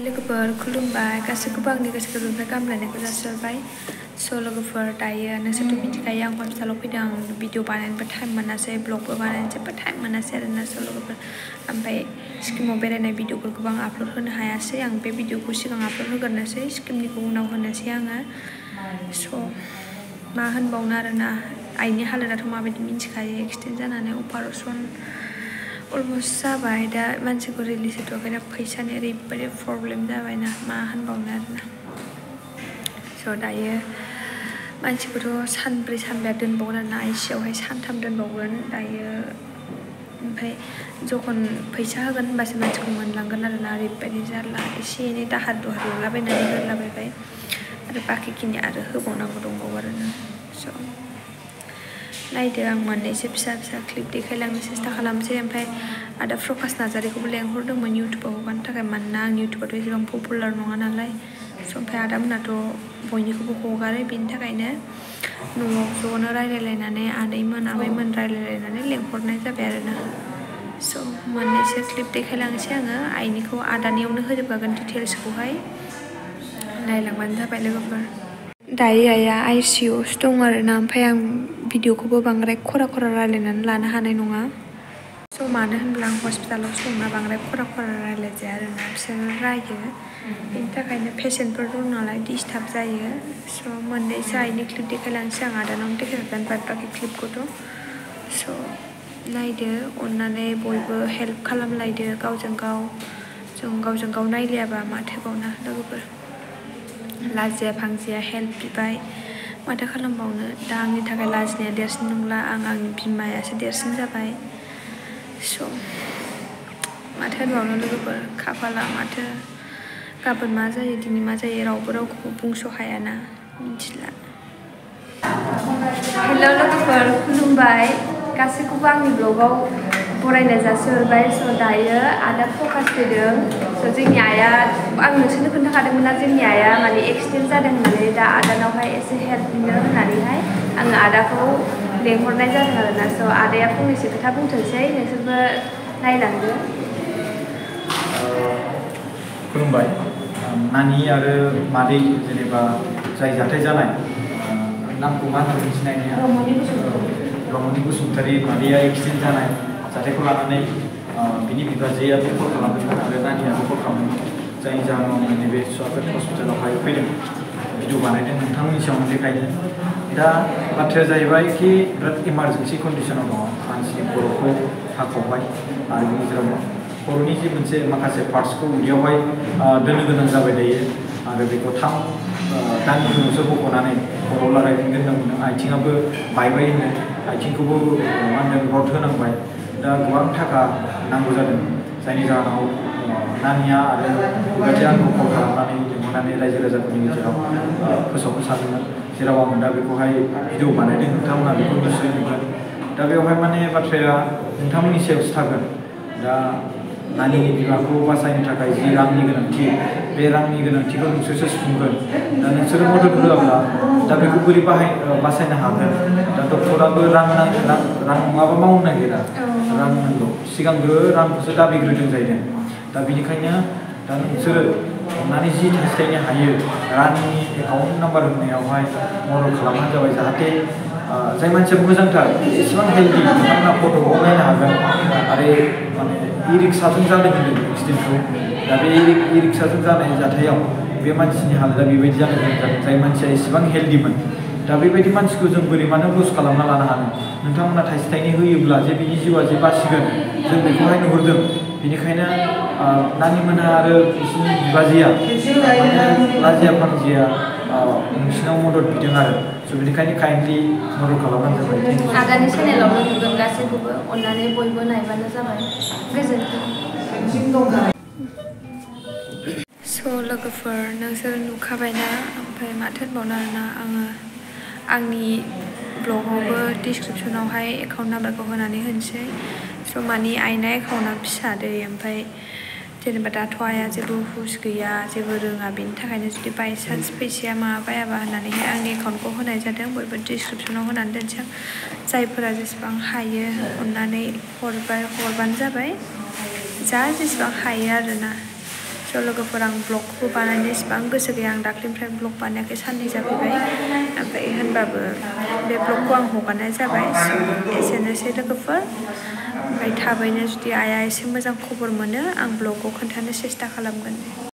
लोगोफोर खुलुमबाय गासैखौबो आंनि गोसो गोरबोनिफ्राय गाहामलायनायखौ जासिहरबाय। लोगोफोर दायो नोंसोरथ' मिथिखायो आं हस्पिटालाव फैदों, आं भिडिअ बानायनोबो टाइम मोनासै, ब्लगबो बानायनो जेबो टाइम मोनासै आरोना। लोगोफोर ओमफ्राय सिक्किमाव बेरायनाय भिडिअफोरखौबो आं आपल'ड होनो हायासै। आं बे भिडिअखौ सिगां आपल'ड होग्रोनोसै, सिक्किमनिखौ उनाव होनोसै आङो। मा होनबावनो आरोना, आइनि हालोदाथ' माबायदि मिथिखायो, एक्सिडेन्ट जानानै अपारेसन अलमस्ट जाबाय, दा मानसिखौ रिलिज होथ'वाखै, दा फैसानि ओरैबायदि प्रब्लेम जाबायना, मा होनबावनो आरोना। दायो मानसिखौथ' सानब्रै सानबाया दोनबावगोन आरोना, आइसिइउआवहाय सानथाम दोनबावगोन दायो। ओमफ्राय जखन फैसा होगोन होनबासो मानसिखौ मोनलांगोन आरोना, ओरैबायदि जारला। एसे एनै दाहार दुहार लालाबायनानै होलाबायबाय आरो बाखिखिनि आरो होबावनांगौ दंबावो आरोना। नायदो, आं मोननैसो फिसा फिसा क्लिप देखायलांनो सेस्था खालामसै। ओमफ्राय आदा प्रकाश नार्जारिखौबो लेंहरदोंमोन इउटुबाव हगारनो थाखाय, मानोना आंनि इउटुबाथ' एसेबां पपुलार नङा नालाय। ओमफ्राय आदामोनाथ' बयनिखौबो हगारो, बेनि थाखायनो न'आव ज'नो रायलायलायनानै आदैमोन आमाइमोन रायलायलायनानै लेंहरनाय जाबाय आरोना। मोननैसो क्लिप देखायलांसै आङो, आइनिखौ आदानियावनो होजोबखागोन डिटेल्सखौहाय, नायलांबानो जाबाय लोगोफोर। दायो आइया आइसिइउआवसो दं आरोना, ओमफ्राय आं भिडिअखौबो बांद्राय खरा रायलायनानै लानो हानाय नङा। मानो होनब्ला आं हस्पिटालावसो दंना, बांद्राय खरा रायलायजाया आरोना, बिसोरो रायो। बेनि थाखायनो पेसेन्टफोर दं नालाय डिस्टार्ब जायो। मोननैसो आइनि क्लिप देखायलांसै आं, आदानावनो देखायखागोन बाद बाखि क्लिपखौथ'। नायदो, अननानै बयबो हेल्प खालामलायदो गावजों गाव। जों गावजों गाव नायलायाबा माथोबावना लोगोफोर, लाजिया फांजिया हेल्प बिबाय, माथो खालामबावनो। दा आंनि थाखाय लाजिनाया देरसिन नंला, आंनि बिमायासो देरसिन जाबाय। माथो होनबावनो लोगोफोर, खाफाला माथो, गाबोन मा जायो दिनै मा जायो रावबो रावखौबो बुंस' हायाना, मिथिला। हेल' लोगोफोर खुलुमबाय, गासैखौबो आंनि ब्लगाव बरायनाय जासिहरबाय। दायो आदा प्रकाश फैदों। जोंनि आइया, आं नोंसोरनो खोन्थाखादोंमोन ना जोंनि आइया माने एक्सिडेन्ट जादों होननानै, दा आदानावहाय एसे हेल्प बिनो होननानैहाय आङो आदाखौ लेंहरनाय जादों आरोना। आदाया फंनैसो खोथा बुंथोंसै, नोंसोरबो नायलांदो। खुलुमबाय। नानि आरो मादै जेनेबा जाय जाथाय जानाय, नामखौ मा होननानै सिनायनाया? रमनि बसुमतारी मादैया एक्सिडेन्ट जानाय जाथायखौ लानानै बिनि बिबाजैयाबो कल खालामदोंमोन आरो नानियाबो कल खालामदोंमोन, जायनि जाहोनाव नैबे सुवागत हस्पिटालावहाय फैदों, भिडिअ बानायदों नोंथांमोननि सिगाङाव देखायनो। दा बाथ्राया जाहैबाय कि बिराद इमारजेन्सि कन्डिसनाव दङ, मानसिनि खर'खौ हाखावबाय आरो बिनि गेजेराव खर'नि जे मोनसे माखासे पार्ट्सखौ बेयावहाय दोननो गोनां जाबाय दायो, आरो बेखौ 3 दाननि उनावसो बख'नानै खर'आव लागायफिनगोन होनना बुंदों। आथिङाबो बायबाय होनो, आथिंखौबो मा होनदों रड होनांबाय। दा गोबां थाखा नांगौ जादों, जायनि जाहोनाव नानिया आरो बेबायदि आंखौ कल खालामनानै लिंहरनानै रायजो राजाफोरनि गेजेराव फोसावनो सानदोंमोन, जेराव आं दा बेखौहाय भिडिअ बानायदों, नोंथांमोना बेखौ निस्सय नुगोन। दा बेवहाय माने बाथ्राया नोंथांमोननि सायावसो थागोन। दा नानिनि बिमाखौ बासायनो थाखाय जि रांनि गोनांथि, बे रांनि गोनांथिखौ नोंसोरसो सुफुंगोन। दा नोंसोरो मदद होआब्ला दा बेखौ बोरै बासायनो हागोन? दा डक्टराबो रां नङाबा मावनो नागिरा, रां नांगौ। सिगांग्रो रांखौसो दाबिग्रोदों जाहैदों। दा बेनिखायनो दा नोंसोरो अननानै जि थाइसे हायो रांनि एकाउन्ट नाम्बार होनायावहाय मदद खालामबानो जाबाय, जाहाथे जाय मानसिया मोजांथार, एसेबां हेल्दि, नोंथांमोना फट'खौ नायनो हागोन। आरो माने इ-रिक्साजों जादों होनदों एक्सिडेन्टखौ। दा बे इ-रिक्साजों जानाय जाथायाव बे मानसिनि हालोदा बेबायदि जानो गोनां जादों, जाय मानसिया एसेबां हेल्दिमोन। दा बेबायदि मानसिखौ जों बोरै मानो लस खालामना लानो हानो? नोंथांमोना थाइसे थाइनै होयोब्ला जे बिनि जिउआ जे बासिगोन, जों बेखौहाय नुहुरदों। बेनिखायनो नानिमोनहा आरो बिसोरनि बिबाजैया माने लाजिया फांजिया नोंसिनाव मदद बिदों आरो। बेनिखायनो काइन्डलि मदद खालामबानो जाबाय। आदानि चेनेलावनो नुगोन गासैखौबो, अननानै बयबो नायबानो जाबाय। गोजोन्थों। लोगोफोर नोंसोर नुखाबायना, ओमफ्राय माथो होनबावनो आरोना, आङो आंनि ब्लगावबो डिसक्रिपसनावहाय एकाउन्ट नाम्बारखौ होनानै होनोसै। मानि आइना एकाउन्टआ फिसा दै, ओमफ्राय जेनेबा दाथ' आइया जेबो हुस गैया, जेबो रोङा, बेनि थाखायनो जुदि बायसान्स फैसाया माबायाबा होननानैहाय आंनि एकाउन्टखौ होनाय जादों। बयबो डिसक्रिपसनाव होनानै दोनसै, जायफोरा जेसेबां हायो अननानै हरबानो जाबाय, जेसेबां हायो आरोना। स' लोगोफोर आं ब्लगखौबो बानायनो इसेबां गोसो गैया आं दाख्लिनिफ्राय ब्लग बानायाखै साननै जाफैबाय ओमफ्राय होनबाबो बे ब्लगखौ आं हगारनाय जाबाय एसेनोसै लोगोफोर ओमफ्राय थाबैनो जुदि आइया एसे मोजां खबर मोनो आं ब्लगाव खोन्थानो सेस्था खालामगोन